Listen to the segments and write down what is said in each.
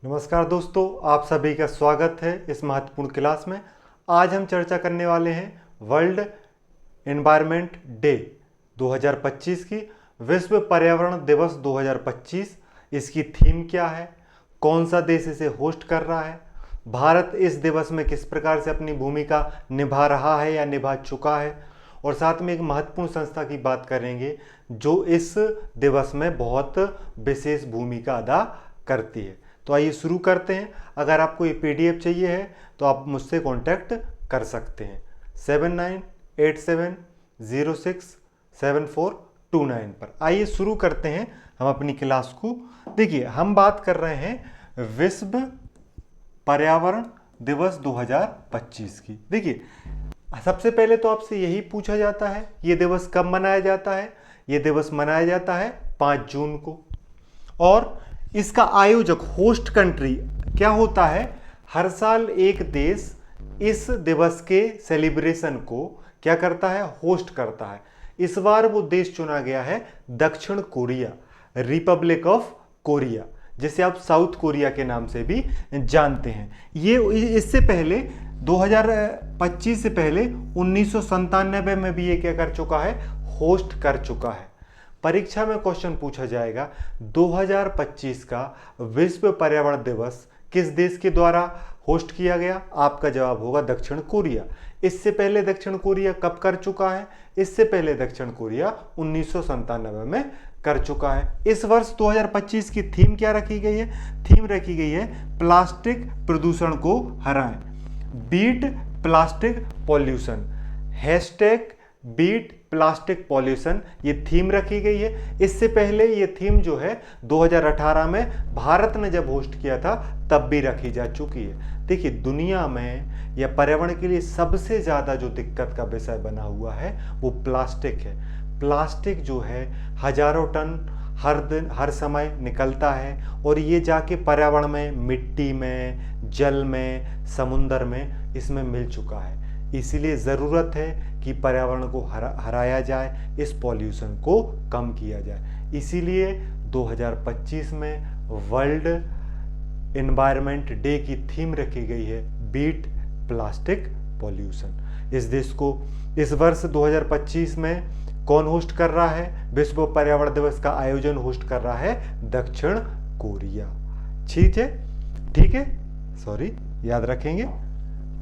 नमस्कार दोस्तों, आप सभी का स्वागत है इस महत्वपूर्ण क्लास में। आज हम चर्चा करने वाले हैं वर्ल्ड एनवायरनमेंट डे 2025 की, विश्व पर्यावरण दिवस 2025। इसकी थीम क्या है, कौन सा देश इसे होस्ट कर रहा है, भारत इस दिवस में किस प्रकार से अपनी भूमिका निभा रहा है या निभा चुका है, और साथ में एक महत्वपूर्ण संस्था की बात करेंगे जो इस दिवस में बहुत विशेष भूमिका अदा करती है। तो आइए शुरू करते हैं। अगर आपको ये पीडीएफ चाहिए है तो आप मुझसे कांटेक्ट कर सकते हैं 7987067429 पर। आइए शुरू करते हैं हम अपनी क्लास को। देखिए, हम बात कर रहे हैं विश्व पर्यावरण दिवस 2025 की। देखिए, सबसे पहले तो आपसे यही पूछा जाता है ये दिवस कब मनाया जाता है। ये दिवस मनाया जाता है 5 जून को, और इसका आयोजक होस्ट कंट्री क्या होता है, हर साल एक देश इस दिवस के सेलिब्रेशन को क्या करता है, होस्ट करता है। इस बार वो देश चुना गया है दक्षिण कोरिया, रिपब्लिक ऑफ कोरिया, जिसे आप साउथ कोरिया के नाम से भी जानते हैं। ये इससे पहले 2025 से पहले 1997 में भी ये क्या कर चुका है, होस्ट कर चुका है। परीक्षा में क्वेश्चन पूछा जाएगा 2025 का विश्व पर्यावरण दिवस किस देश के द्वारा होस्ट किया गया, आपका जवाब होगा दक्षिण कोरिया। इससे पहले दक्षिण कोरिया कब कर चुका है, इससे पहले दक्षिण कोरिया 1997 में कर चुका है। इस वर्ष 2025 की थीम क्या रखी गई है, थीम रखी गई है प्लास्टिक प्रदूषण को हराएं, beat plastic pollution, hashtag beat plastic pollution, ये थीम रखी गई है। इससे पहले ये थीम जो है 2018 में भारत ने जब होस्ट किया था तब भी रखी जा चुकी है। देखिए, दुनिया में या पर्यावरण के लिए सबसे ज़्यादा जो दिक्कत का विषय बना हुआ है वो प्लास्टिक है। प्लास्टिक जो है हजारों टन हर दिन हर समय निकलता है, और ये जाके पर्यावरण में, मिट्टी में, जल में, समुद्र में इसमें मिल चुका है। इसीलिए ज़रूरत है कि पर्यावरण को हराया जाए, इस पॉल्यूशन को कम किया जाए। इसीलिए 2025 में वर्ल्ड एनवायरनमेंट डे की थीम रखी गई है बीट प्लास्टिक पॉल्यूशन। इस वर्ष 2025 में कौन होस्ट कर रहा है, विश्व पर्यावरण दिवस का आयोजन होस्ट कर रहा है दक्षिण कोरिया। ठीक है, सॉरी, याद रखेंगे।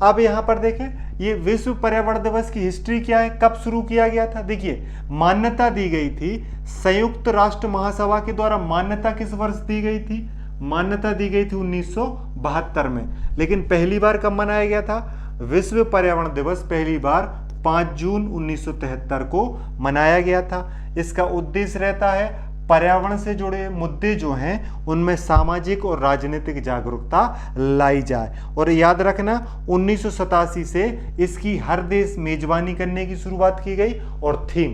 अब यहाँ पर देखें, ये विश्व पर्यावरण दिवस की हिस्ट्री क्या है, कब शुरू किया गया था। देखिए, मान्यता दी गई थी संयुक्त राष्ट्र महासभा के द्वारा। मान्यता किस वर्ष दी गई थी, मान्यता दी गई थी 1972 में। लेकिन पहली बार कब मनाया गया था, विश्व पर्यावरण दिवस पहली बार 5 जून 1973 को मनाया गया था। इसका उद्देश्य रहता है पर्यावरण से जुड़े मुद्दे जो हैं उनमें सामाजिक और राजनीतिक जागरूकता लाई जाए। और याद रखना, 1987 से इसकी हर देश मेजबानी करने की शुरुआत की गई। और थीम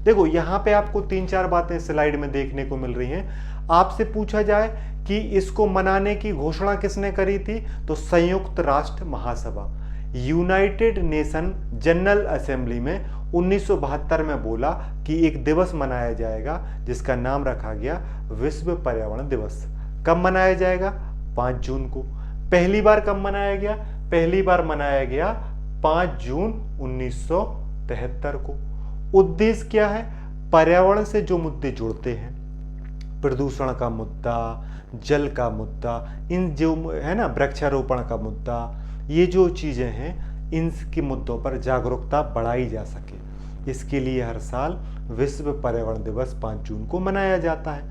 देखो, यहाँ पे आपको 3-4 बातें स्लाइड में देखने को मिल रही हैं। आपसे पूछा जाए कि इसको मनाने की घोषणा किसने करी थी, तो संयुक्त राष्ट्र महासभा, यूनाइटेड नेशन जनरल असेंबली में 1972 में बोला कि एक दिवस मनाया जाएगा जिसका नाम रखा गया विश्व पर्यावरण दिवस। कब मनाया जाएगा, 5 जून को। पहली बार कब मनाया गया, पहली बार मनाया गया 5 जून 1973 को। उद्देश्य क्या है, पर्यावरण से जो मुद्दे जुड़ते हैं, प्रदूषण का मुद्दा, जल का मुद्दा, इन जो है ना, वृक्षारोपण का मुद्दा, ये जो चीज़ें हैं इनके मुद्दों पर जागरूकता बढ़ाई जा सके, इसके लिए हर साल विश्व पर्यावरण दिवस 5 जून को मनाया जाता है।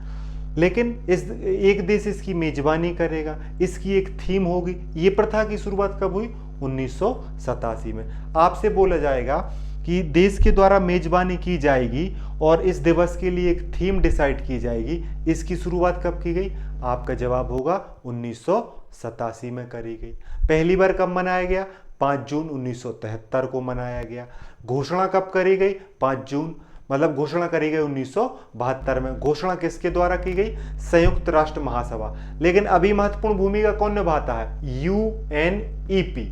लेकिन इस एक देश इसकी मेजबानी करेगा, इसकी एक थीम होगी। ये प्रथा की शुरुआत कब हुई, 1987 में। आपसे बोला जाएगा कि देश के द्वारा मेजबानी की जाएगी और इस दिवस के लिए एक थीम डिसाइड की जाएगी। इसकी शुरुआत कब की गई, आपका जवाब होगा 1987 में करी गई। पहली बार कब मनाया गया, 5 जून 1973 को मनाया गया। घोषणा कब करी गई, 5 जून, मतलब घोषणा करी गई 1972 में। घोषणा किसके द्वारा की गई, संयुक्त राष्ट्र महासभा। लेकिन अभी महत्वपूर्ण भूमिका कौन निभाता है, यूएनईपी,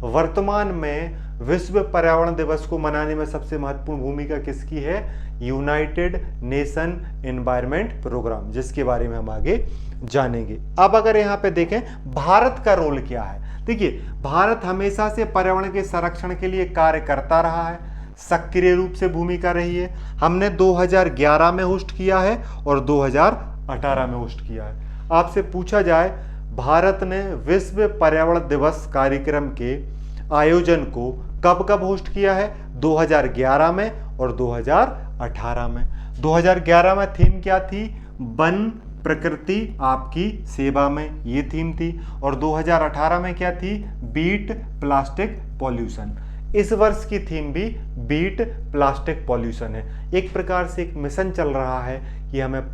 वर्तमान में विश्व पर्यावरण दिवस को मनाने में सबसे महत्वपूर्ण भूमिका किसकी है? यूनाइटेड नेशन एनवायरनमेंट प्रोग्राम, जिसके बारे में हम आगे जानेंगे। अब अगर यहाँ पे देखें भारत का रोल क्या है, देखिए भारत हमेशा से पर्यावरण के संरक्षण के लिए कार्य करता रहा है, सक्रिय रूप से भूमिका रही है। हमने 2011 में होस्ट किया है और 2018 में होस्ट किया है। आपसे पूछा जाए भारत ने विश्व पर्यावरण दिवस कार्यक्रम के आयोजन को कब कब होस्ट किया है? 2011 में और 2018 में। 2011 में थीम क्या थी? वन प्रकृति आपकी सेवा में, ये थीम थी। और 2018 में क्या थी? Beat plastic pollution. इस वर्ष की थीम भी बीट प्लास्टिक पॉल्यूशन है। एक प्रकार से एक मिशन चल रहा है कि हमें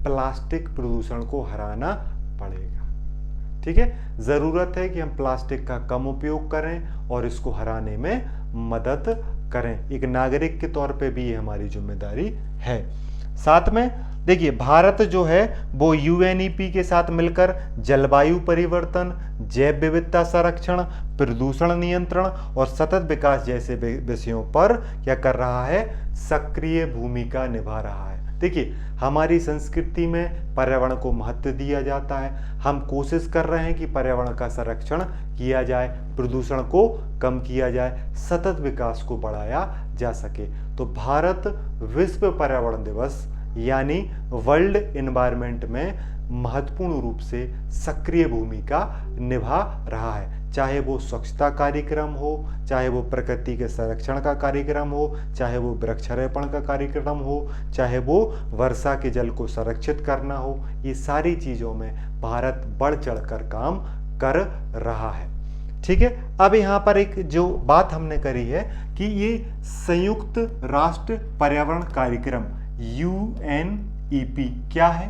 प्लास्टिक प्रदूषण को हराना पड़ेगा। ठीक है, जरूरत है कि हम प्लास्टिक का कम उपयोग करें और इसको हराने में मदद करें। एक नागरिक के तौर पे भी ये हमारी जिम्मेदारी है। साथ में देखिए भारत जो है वो यूएनईपी के साथ मिलकर जलवायु परिवर्तन, जैव विविधता संरक्षण, प्रदूषण नियंत्रण और सतत विकास जैसे विषयों पर क्या कर रहा है? सक्रिय भूमिका निभा रहा है। देखिए हमारी संस्कृति में पर्यावरण को महत्व दिया जाता है। हम कोशिश कर रहे हैं कि पर्यावरण का संरक्षण किया जाए, प्रदूषण को कम किया जाए, सतत विकास को बढ़ाया जा सके। तो भारत विश्व पर्यावरण दिवस यानी वर्ल्ड एनवायरनमेंट में महत्वपूर्ण रूप से सक्रिय भूमिका निभा रहा है। चाहे वो स्वच्छता कार्यक्रम हो, चाहे वो प्रकृति के संरक्षण का कार्यक्रम हो, चाहे वो वृक्षारोपण का कार्यक्रम हो, चाहे वो वर्षा के जल को संरक्षित करना हो, ये सारी चीज़ों में भारत बढ़ चढ़कर काम कर रहा है। ठीक है, अब यहाँ पर एक जो बात हमने करी है कि ये संयुक्त राष्ट्र पर्यावरण कार्यक्रम UNEP क्या है?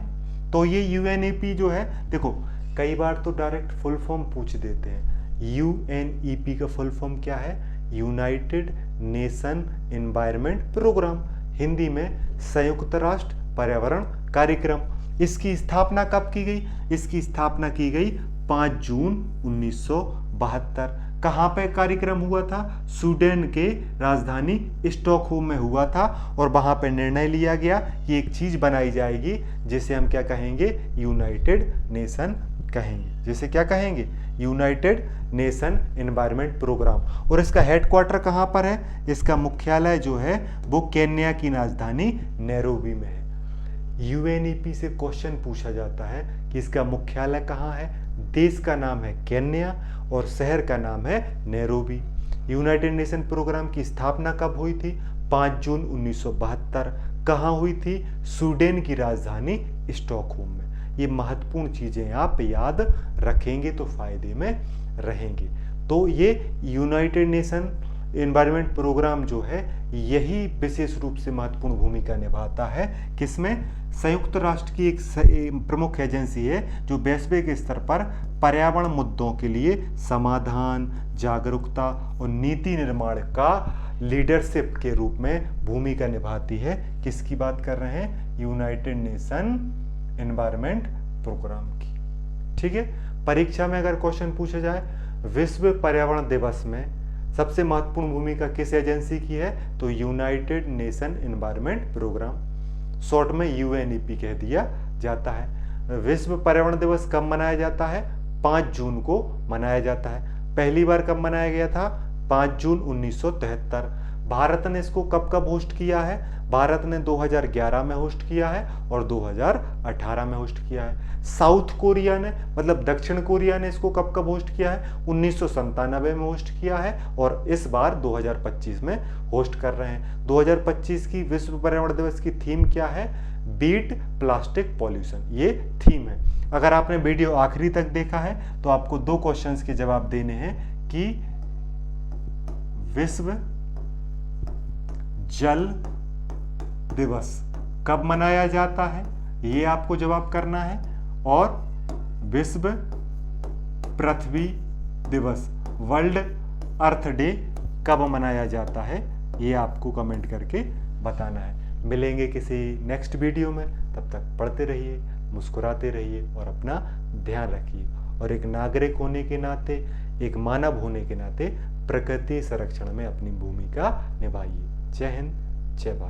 तो ये UNEP जो है, देखो कई बार तो डायरेक्ट फुल फॉर्म पूछ देते हैं। UNEP का फुल फॉर्म क्या है? United Nation Environment Programme, Hindi में संयुक्त राष्ट्र पर्यावरण कार्यक्रम। इसकी स्थापना कब की गई? इसकी स्थापना की गई 5 जून 1972। कहाँ पे कार्यक्रम हुआ था? स्वीडन के राजधानी स्टॉकहोम में हुआ था। और वहाँ पे निर्णय लिया गया कि एक चीज़ बनाई जाएगी जिसे हम क्या कहेंगे? यूनाइटेड नेशन कहेंगे। जिसे क्या कहेंगे? United Nation Environment Programme. और इसका हेडक्वार्टर कहाँ पर है? इसका मुख्यालय जो है वो केन्या की राजधानी नैरोबी में है। UNEP से क्वेश्चन पूछा जाता है कि इसका मुख्यालय कहाँ है? देश का नाम है केन्या और शहर का नाम है नैरोबी। यूनाइटेड नेशन प्रोग्राम की स्थापना कब हुई थी? 5 जून 1972। कहाँ हुई थी? स्वीडन की राजधानी स्टॉकहोम में। ये महत्वपूर्ण चीज़ें आप याद रखेंगे तो फायदे में रहेंगे। तो ये यूनाइटेड नेशन एनवायरनमेंट प्रोग्राम जो है यही विशेष रूप से महत्वपूर्ण भूमिका निभाता है। किसमें? संयुक्त राष्ट्र की एक प्रमुख एजेंसी है जो वैश्विक स्तर पर पर्यावरण मुद्दों के लिए समाधान, जागरूकता और नीति निर्माण का लीडरशिप के रूप में भूमिका निभाती है। किसकी बात कर रहे हैं? यूनाइटेड नेशन एनवायरनमेंट प्रोग्राम की। ठीक है, परीक्षा में अगर क्वेश्चन पूछा जाए विश्व पर्यावरण दिवस में सबसे महत्वपूर्ण भूमिका किस एजेंसी की है? तो United Nation Environment Programme, short में UNEP कह दिया जाता है। विश्व पर्यावरण दिवस कब मनाया जाता है? 5 जून को मनाया जाता है। पहली बार कब मनाया गया था? 5 जून 1973। भारत ने इसको कब कब होस्ट किया है? भारत ने 2011 में होस्ट किया है और 2018 में होस्ट किया है। साउथ कोरिया ने मतलब दक्षिण कोरिया ने इसको कब कब होस्ट किया है? 1997 में होस्ट किया है और इस बार 2025 में होस्ट कर रहे हैं। 2025 की विश्व पर्यावरण दिवस की थीम क्या है? बीट प्लास्टिक पॉल्यूशन, ये थीम है। अगर आपने वीडियो आखिरी तक देखा है तो आपको 2 क्वेश्चंस के जवाब देने हैं कि विश्व जल दिवस कब मनाया जाता है, ये आपको जवाब करना है, और विश्व पृथ्वी दिवस वर्ल्ड अर्थ डे कब मनाया जाता है, ये आपको कमेंट करके बताना है। मिलेंगे किसी नेक्स्ट वीडियो में, तब तक पढ़ते रहिए, मुस्कुराते रहिए और अपना ध्यान रखिए। और एक नागरिक होने के नाते, एक मानव होने के नाते प्रकृति संरक्षण में अपनी भूमिका निभाइए। जय हिंद, जय भारत।